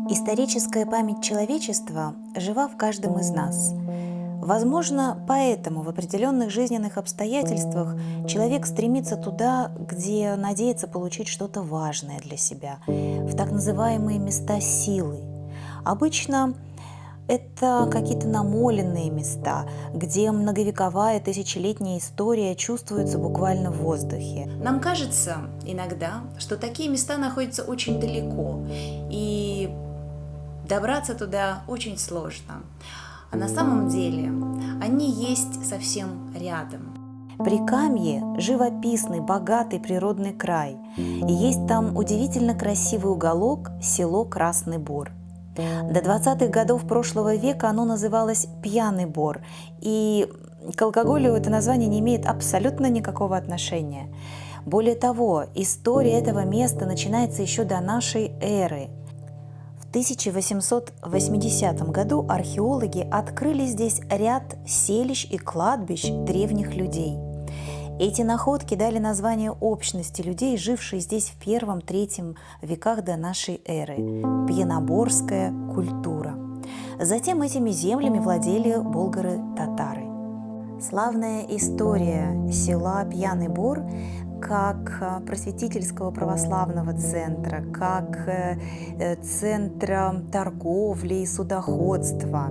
Историческая память человечества жива в каждом из нас. Возможно, поэтому в определенных жизненных обстоятельствах человек стремится туда, где надеется получить что-то важное для себя, в так называемые места силы. Обычно это какие-то намоленные места, где многовековая тысячелетняя история чувствуется буквально в воздухе. Нам кажется иногда, что такие места находятся очень далеко, и добраться туда очень сложно. А на самом деле они есть совсем рядом. Прикамье – живописный, богатый природный край. И есть там удивительно красивый уголок – село Красный Бор. До 20-х годов прошлого века оно называлось Пьяный Бор, и к алкоголю это название не имеет абсолютно никакого отношения. Более того, история этого места начинается еще до нашей эры. В 1880 году археологи открыли здесь ряд селищ и кладбищ древних людей. Эти находки дали название общности людей, жившей здесь в первом-третьем веках до нашей эры – пьяноборская культура. Затем этими землями владели болгары-татары. Славная история села Пьяный Бор как просветительского православного центра, как центра торговли и судоходства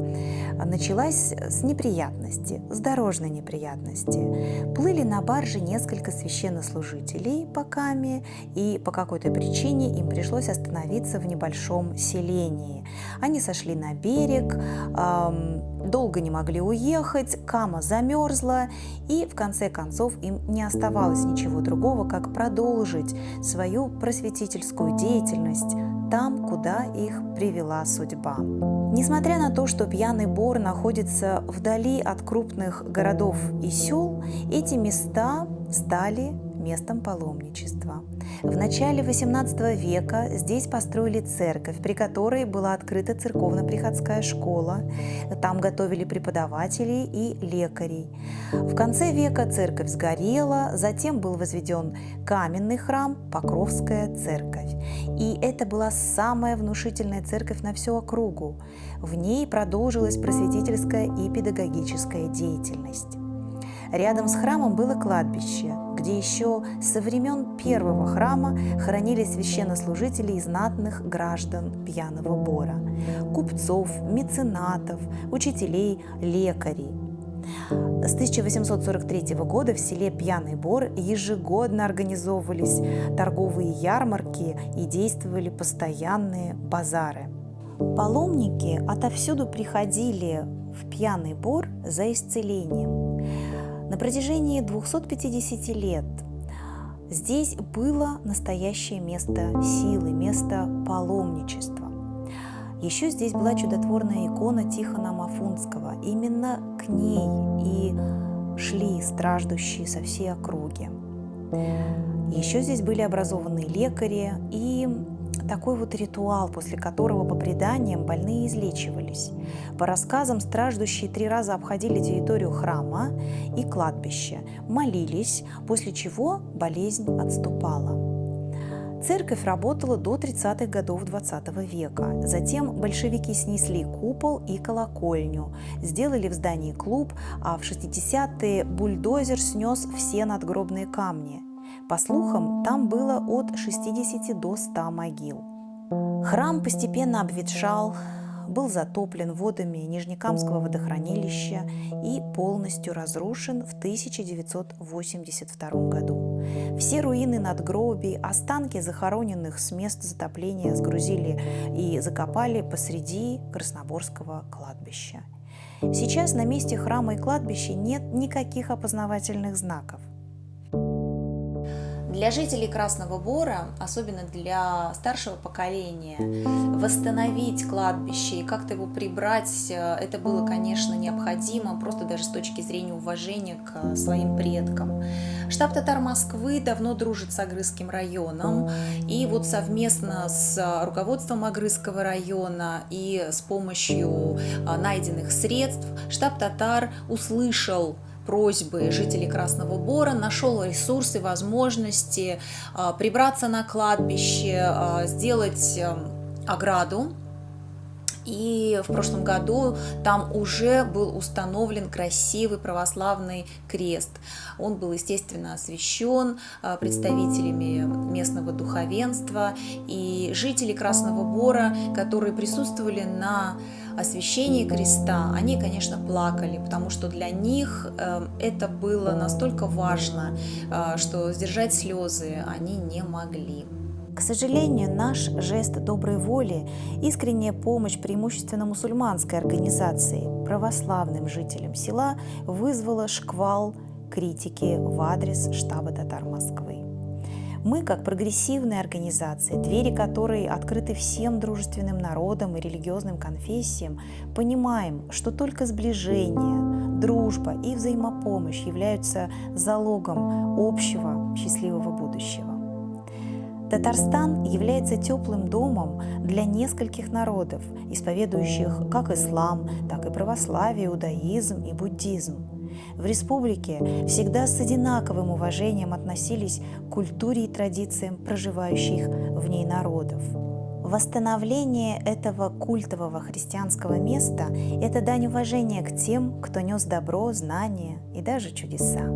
началась с неприятности, с дорожной неприятности. Плыли на барже несколько священнослужителей по Каме, и по какой-то причине им пришлось остановиться в небольшом селении. Они сошли на берег, долго не могли уехать, Кама замерзла, и в конце концов им не оставалось ничего другого, как продолжить свою просветительскую деятельность там, куда их привела судьба. Несмотря на то, что Пьяный Бор находится вдали от крупных городов и сел, эти места стали местом паломничества. В начале XVIII века здесь построили церковь, при которой была открыта церковно-приходская школа. Там готовили преподавателей и лекарей. В конце века церковь сгорела, затем был возведен каменный храм Покровская церковь. И это была самая внушительная церковь на всю округу. В ней продолжилась просветительская и педагогическая деятельность. Рядом с храмом было кладбище, где еще со времен первого храма хоронили священнослужителей и знатных граждан Пьяного Бора – купцов, меценатов, учителей, лекарей. С 1843 года в селе Пьяный Бор ежегодно организовывались торговые ярмарки и действовали постоянные базары. Паломники отовсюду приходили в Пьяный Бор за исцелением. На протяжении 250 лет здесь было настоящее место силы, место паломничества. Еще здесь была чудотворная икона Тихона Мафунского. Именно к ней и шли страждущие со всей округи. Еще здесь были образованные лекари и такой вот ритуал, после которого по преданиям больные излечивались. По рассказам, страждущие 3 раза обходили территорию храма и кладбища, молились, после чего болезнь отступала. Церковь работала до 30-х годов XX века. Затем большевики снесли купол и колокольню, сделали в здании клуб, а в 60-е бульдозер снес все надгробные камни. По слухам, там было от 60 до 100 могил. Храм постепенно обветшал, был затоплен водами Нижнекамского водохранилища и полностью разрушен в 1982 году. Все руины надгробий, останки захороненных с места затопления сгрузили и закопали посреди Красноборского кладбища. Сейчас на месте храма и кладбища нет никаких опознавательных знаков. Для жителей Красного Бора, особенно для старшего поколения, восстановить кладбище и как-то его прибрать, это было, конечно, необходимо, просто даже с точки зрения уважения к своим предкам. Штаб татар Москвы давно дружит с Агрызским районом, и вот совместно с руководством Агрызского района и с помощью найденных средств штаб татар услышал просьбы жителей Красного Бора, нашел ресурсы, возможности прибраться на кладбище, сделать ограду И в прошлом году там уже был установлен красивый православный крест. Он был, естественно, освящен представителями местного духовенства, и жители Красного Бора, которые присутствовали на освящении креста, они, конечно, плакали, потому что для них это было настолько важно, что сдержать слезы они не могли. К сожалению, наш жест доброй воли, искренняя помощь преимущественно мусульманской организации православным жителям села вызвала шквал критики в адрес штаба татар Москвы. Мы, как прогрессивная организация, двери которой открыты всем дружественным народам и религиозным конфессиям, понимаем, что только сближение, дружба и взаимопомощь являются залогом общего счастливого будущего. Татарстан является теплым домом для нескольких народов, исповедующих как ислам, так и православие, иудаизм и буддизм. В республике всегда с одинаковым уважением относились к культуре и традициям проживающих в ней народов. Восстановление этого культового христианского места – это дань уважения к тем, кто нес добро, знания и даже чудеса.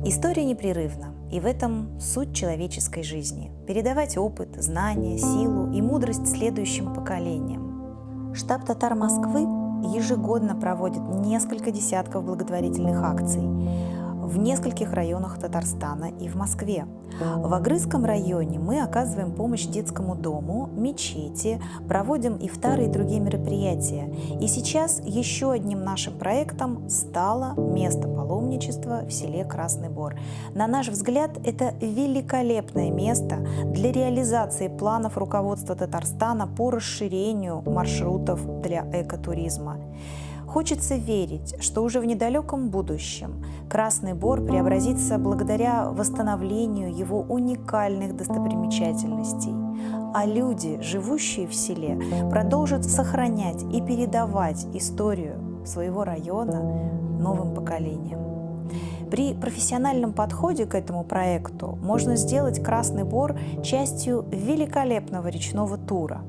История непрерывна, и в этом суть человеческой жизни – передавать опыт, знания, силу и мудрость следующим поколениям. Штаб татар Москвы ежегодно проводит несколько десятков благотворительных акций в нескольких районах Татарстана и в Москве. В Агрызском районе мы оказываем помощь детскому дому, мечети, проводим ифтары и другие мероприятия. И сейчас еще одним нашим проектом стало место паломничества в селе Красный Бор. На наш взгляд, это великолепное место для реализации планов руководства Татарстана по расширению маршрутов для экотуризма. Хочется верить, что уже в недалеком будущем Красный Бор преобразится благодаря восстановлению его уникальных достопримечательностей, а люди, живущие в селе, продолжат сохранять и передавать историю своего района новым поколениям. При профессиональном подходе к этому проекту можно сделать Красный Бор частью великолепного речного тура.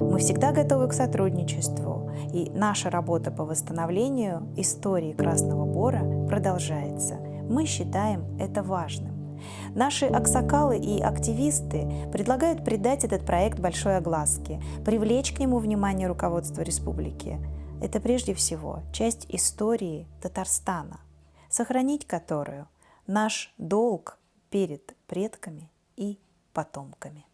Мы всегда готовы к сотрудничеству, и наша работа по восстановлению истории Красного Бора продолжается. Мы считаем это важным. Наши аксакалы и активисты предлагают придать этот проект большой огласке, привлечь к нему внимание руководства республики. Это прежде всего часть истории Татарстана, сохранить которую наш долг перед предками и потомками.